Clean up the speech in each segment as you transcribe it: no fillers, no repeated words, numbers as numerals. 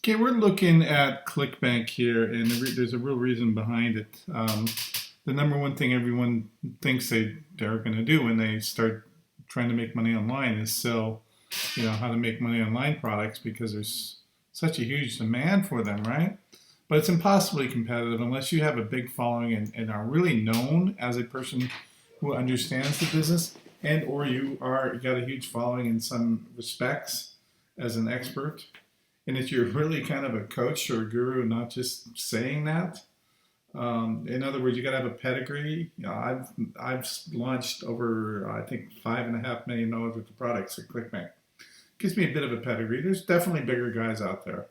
Okay, we're looking at ClickBank here, and there's a real reason behind it. The number one thing everyone thinks they're going to do when they start trying to make money online is sell, how to make money online products because there's such a huge demand for them, right? But it's impossibly competitive unless you have a big following and are really known as a person who understands the business, and or you got a huge following in some respects as an expert. And if you're really kind of a coach or a guru, not just saying that, in other words, you got to have a pedigree. I've launched over I think $5.5 million worth of products at ClickBank. Gives me a bit of a pedigree. There's definitely bigger guys out there.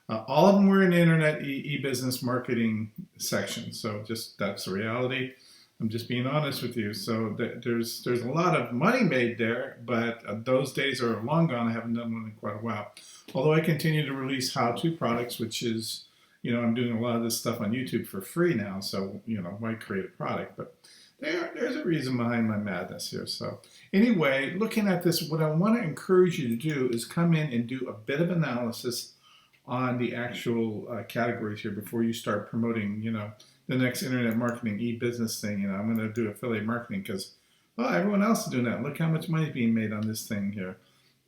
All of them were in the internet e-business marketing section. So that's the reality. I'm just being honest with you. So there's a lot of money made there, but those days are long gone. I haven't done one in quite a while. Although I continue to release how-to products, which is, I'm doing a lot of this stuff on YouTube for free now. So, why create a product? But there's a reason behind my madness here. So anyway, looking at this, what I want to encourage you to do is come in and do a bit of analysis on the actual categories here before you start promoting, the next internet marketing e-business thing. I'm going to do affiliate marketing because, well, everyone else is doing that. Look how much money is being made on this thing here.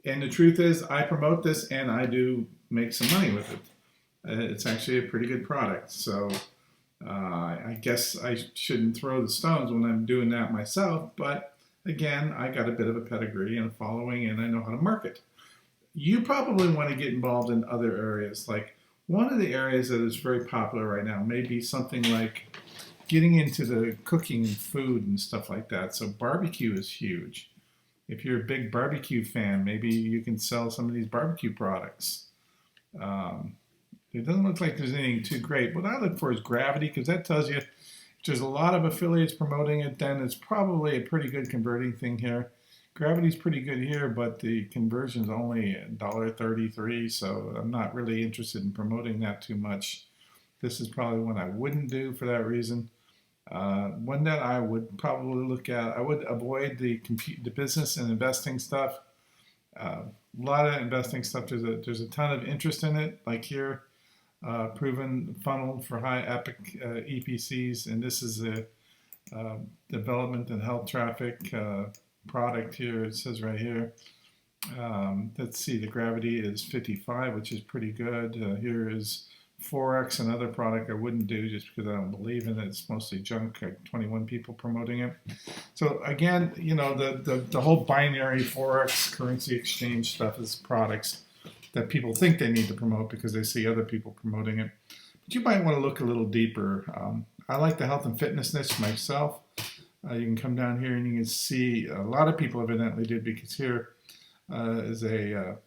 And the truth is, I promote this and I do make some money with it. It's actually a pretty good product. So I guess I shouldn't throw the stones when I'm doing that myself. But again, I got a bit of a pedigree and a following, and I know how to market. You probably want to get involved in other areas. Like one of the areas that is very popular right now may be something like getting into the cooking and food and stuff like that. So barbecue is huge. If you're a big barbecue fan, maybe you can sell some of these barbecue products. It doesn't look like there's anything too great. What I look for is gravity, because that tells you if there's a lot of affiliates promoting it, then it's probably a pretty good converting thing here. Gravity's pretty good here, but the conversion's only $1.33, so I'm not really interested in promoting that too much. This is probably one I wouldn't do for that reason. One that I would probably look at, I would avoid the business and investing stuff. A lot of investing stuff, there's a ton of interest in it, like here, proven funnel for high epic EPCs, and this is a development and health traffic product here. It says right here. Let's see, the gravity is 55, which is pretty good. Here is Forex, another product I wouldn't do just because I don't believe in it. It's mostly junk, 21 people promoting it. So again, the whole binary Forex currency exchange stuff is products that people think they need to promote because they see other people promoting it. But you might want to look a little deeper. I like the health and fitness niche myself. You can come down here and you can see a lot of people evidently did, because here is a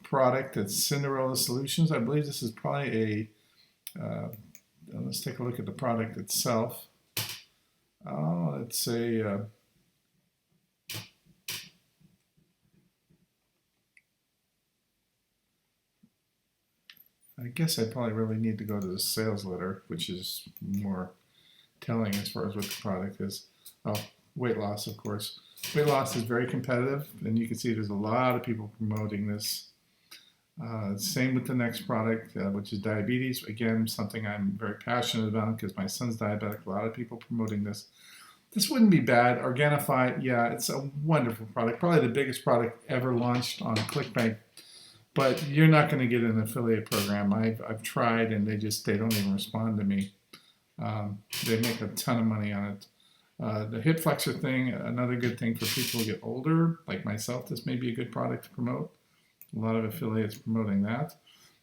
product that's Cinderella Solutions. I believe this is probably let's take a look at the product itself. It's a I guess I probably really need to go to the sales letter, which is more telling as far as what the product is. Oh, weight loss, of course. Weight loss is very competitive, and you can see there's a lot of people promoting this. Same with the next product, which is diabetes. Again, something I'm very passionate about because my son's diabetic. A lot of people promoting this. This wouldn't be bad. Organifi, yeah, it's a wonderful product. Probably the biggest product ever launched on ClickBank. But you're not going to get an affiliate program. I've tried, and they don't even respond to me. They make a ton of money on it. The hip flexor thing, another good thing for people who get older, like myself. This may be a good product to promote. A lot of affiliates promoting that.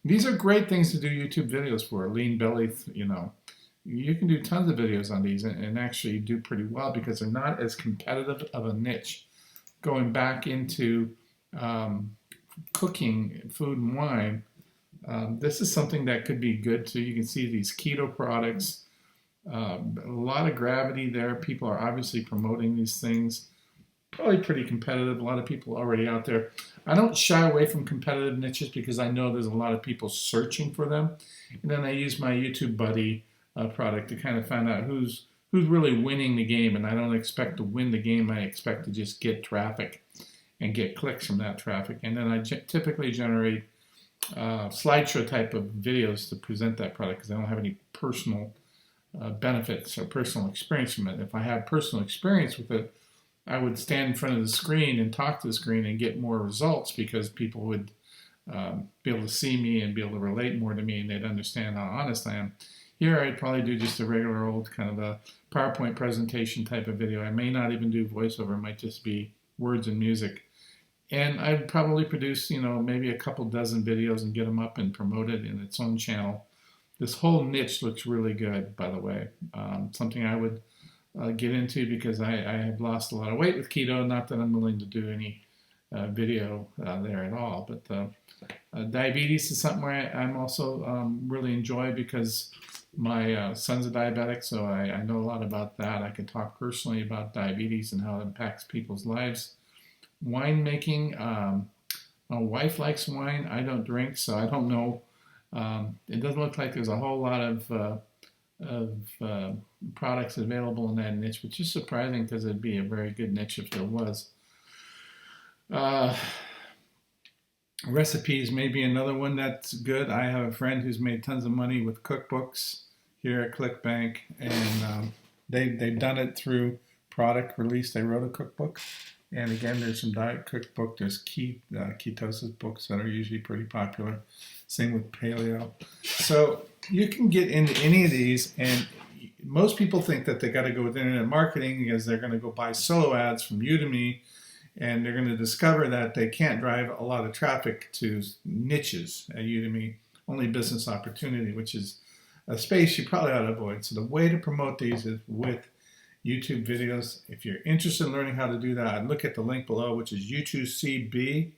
These are great things to do YouTube videos for. Lean belly, you can do tons of videos on these and actually do pretty well because they're not as competitive of a niche. Going back into cooking, food and wine, this is something that could be good. So you can see these keto products. A lot of gravity there. People are obviously promoting these things. Probably pretty competitive. A lot of people already out there. I don't shy away from competitive niches because I know there's a lot of people searching for them. And then I use my YouTube Buddy product to kind of find out who's really winning the game. And I don't expect to win the game. I expect to just get traffic and get clicks from that traffic. And then I typically generate slideshow type of videos to present that product because I don't have any personal benefits or personal experience from it. If I have personal experience with it, I would stand in front of the screen and talk to the screen and get more results because people would be able to see me and be able to relate more to me, and they'd understand how honest I am. Here I'd probably do just a regular old kind of a PowerPoint presentation type of video. I may not even do voiceover. It might just be words and music. And I'd probably produce, maybe a couple dozen videos and get them up and promote it in its own channel. This whole niche looks really good, by the way. Something I would get into because I have lost a lot of weight with keto. Not that I'm willing to do any video there at all, but diabetes is something where I'm also really enjoy because my son's a diabetic, so I know a lot about that. I can talk personally about diabetes and how it impacts people's lives. Wine making, my wife likes wine. I don't drink, so I don't know. It doesn't look like there's a whole lot of products available in that niche, which is surprising because it'd be a very good niche if there was. Recipes may be another one that's good. I have a friend who's made tons of money with cookbooks here at ClickBank, and they've done it through product release. They wrote a cookbook, and again, there's some diet cookbook. There's ketosis books that are usually pretty popular. Same with paleo. So you can get into any of these, and most people think that they got to go with internet marketing because they're going to go buy solo ads from Udemy, and they're going to discover that they can't drive a lot of traffic to niches at Udemy, only business opportunity, which is a space you probably ought to avoid. So the way to promote these is with YouTube videos. If you're interested in learning how to do that, I'd look at the link below, which is U2CB.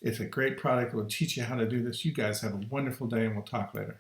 It's a great product. It will teach you how to do this. You guys have a wonderful day, and we'll talk later.